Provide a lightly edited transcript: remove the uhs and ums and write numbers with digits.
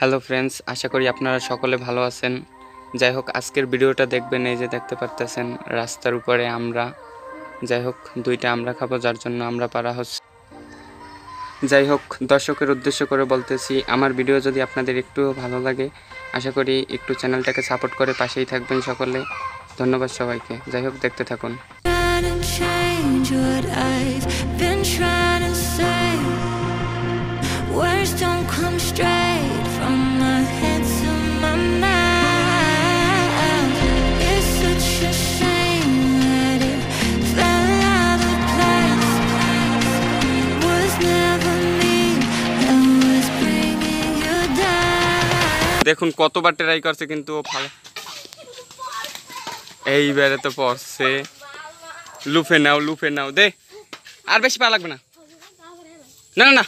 Hello friends, আশা করি আপনারা সকলে ভালো আছেন। যাই হোক, আজকের ভিডিওটা দেখবেন। এই যে দেখতে পাচ্ছেন রাস্তার উপরে আমরা, যাই হোক দুইটা আমরা খাবো, যার জন্য আমরা পারা হচ্ছে। যাই হোক, দর্শকের উদ্দেশ্য করে বলতেছি, আমার ভিডিও যদি আপনাদের একটু ভালো লাগে, আশা করি একটু চ্যানেলটাকে সাপোর্ট করে পাশেই থাকবেন সকলে। ধন্যবাদ সবাইকে। যাই হোক, দেখতে থাকুন। Words don't come straight from my head to my mouth. It's such a shame that it fell out of place. Was never me that was bringing you down. দেখুন কতবার ট্রাই করছে কিন্তু ও ভালো। এইবারে তো পড়ছে। লুফে নাও দে, আর বেশি পা লাগবে না। না না না